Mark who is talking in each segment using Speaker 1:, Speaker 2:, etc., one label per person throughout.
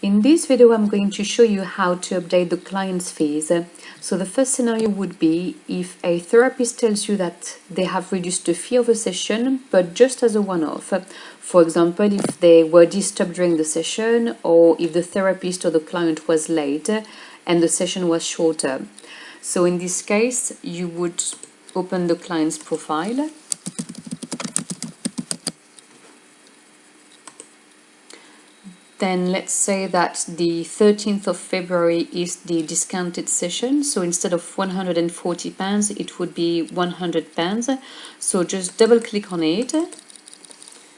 Speaker 1: In this video, I'm going to show you how to update the client's fees. So the first scenario would be if a therapist tells you that they have reduced the fee of a session, but just as a one-off. For example, if they were disturbed during the session, or if the therapist or the client was late and the session was shorter. So in this case, you would open the client's profile. Then let's say that the 13th of February is the discounted session. So instead of £140, it would be £100. So just double click on it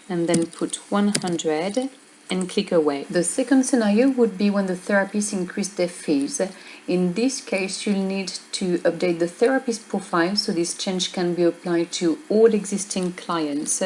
Speaker 1: and then put 100 and click away. The second scenario would be when the therapist increased their fees. In this case, you'll need to update the therapist profile so this change can be applied to all existing clients.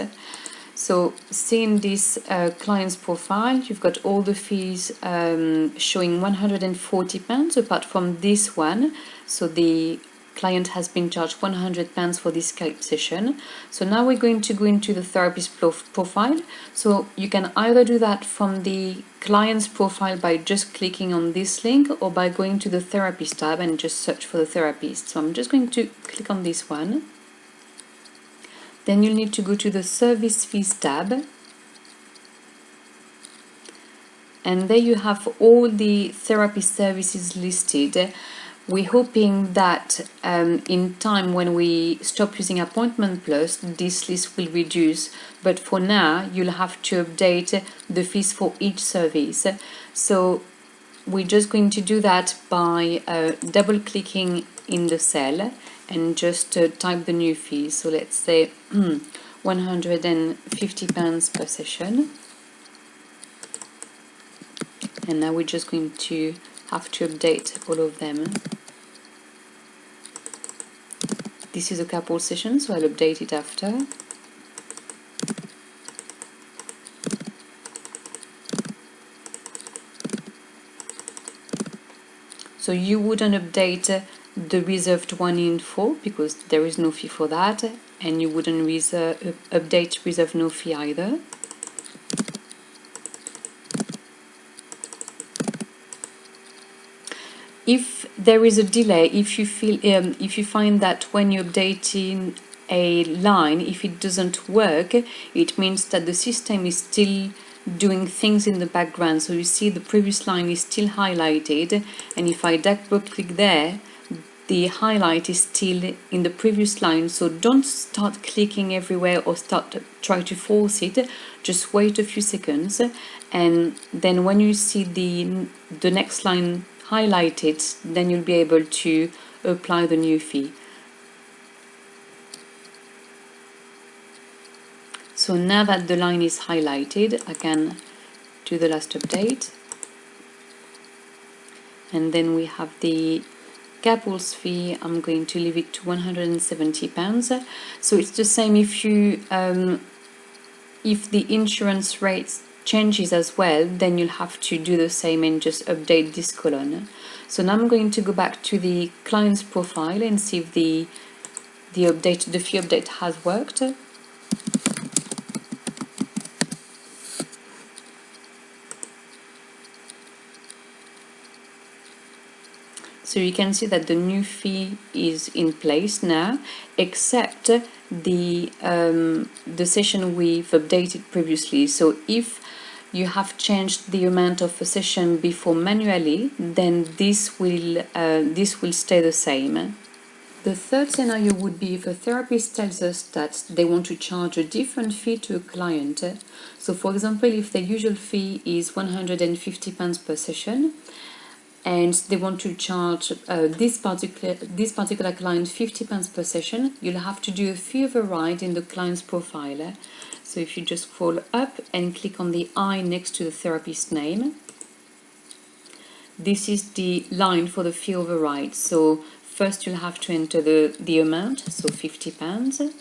Speaker 1: So seeing this client's profile, you've got all the fees showing £140 apart from this one. So the client has been charged £100 for this Skype session. So now we're going to go into the therapist profile. So you can either do that from the client's profile by just clicking on this link or by going to the therapist tab and just search for the therapist. So I'm just going to click on this one. Then you'll need to go to the Service Fees tab. And there you have all the therapy services listed. We're hoping that in time when we stop using Appointment Plus, this list will reduce. But for now, you'll have to update the fees for each service. So we're just going to do that by double-clicking in the cell and just type the new fees. So let's say £150 per session. And now we're just going to have to update all of them. This is a couple session, so I'll update it after. So you wouldn't update the reserved one info because there is no fee for that, and you wouldn't update reserve no fee either. If there is a delay, if you find that when you're updating a line, if it doesn't work, it means that the system is still doing things in the background. So you see the previous line is still highlighted, and if I double click there, the highlight is still in the previous line. So don't start clicking everywhere or try to force it. Just wait a few seconds, and then when you see the next line highlighted, then you'll be able to apply the new fee. So now that the line is highlighted, I can do the last update. And then we have the couples fee. I'm going to leave it to £170. So it's the same if you if the insurance rates changes as well, then you'll have to do the same and just update this column. So now I'm going to go back to the client's profile and see if the fee update has worked. So you can see that the new fee is in place now, except the session we've updated previously. So if you have changed the amount of a session before manually, then this will stay the same. The third scenario would be if a therapist tells us that they want to charge a different fee to a client. So for example, if the usual fee is £150 per session, and they want to charge this particular client £50 per session, you'll have to do a fee override in the client's profile. So if you just scroll up and click on the I next to the therapist name, this is the line for the fee override. So first you'll have to enter the amount, so £50.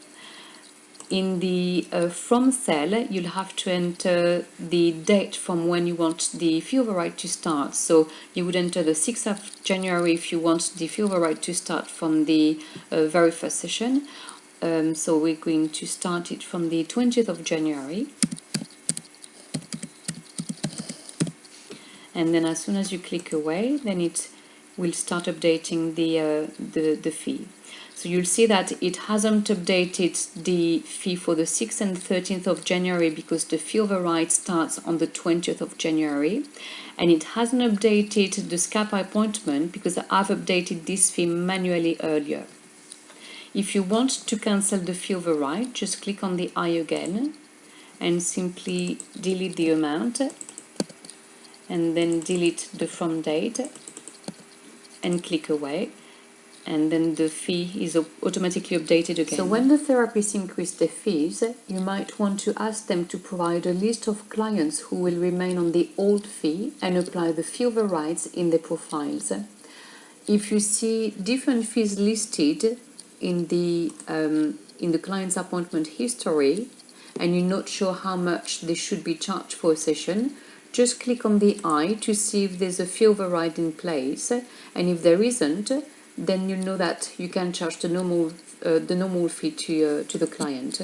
Speaker 1: In the from cell, you'll have to enter the date from when you want the fee override to start. So you would enter the 6th of January if you want the fee override to start from the very first session. So we're going to start it from the 20th of January. and then as soon as you click away, then it will start updating the fee. So you'll see that it hasn't updated the fee for the 6th and 13th of January because the fee override starts on the 20th of January. And it hasn't updated the SCAP appointment because I've updated this fee manually earlier. If you want to cancel the fee override, just click on the I again and simply delete the amount and then delete the from date and click away, and then the fee is automatically updated again. So when the therapists increase their fees, you might want to ask them to provide a list of clients who will remain on the old fee and apply the fee overrides in their profiles. If you see different fees listed in the client's appointment history and you're not sure how much they should be charged for a session, just click on the I to see if there's a fee override in place, and if there isn't, then you know that you can charge the normal fee to the client.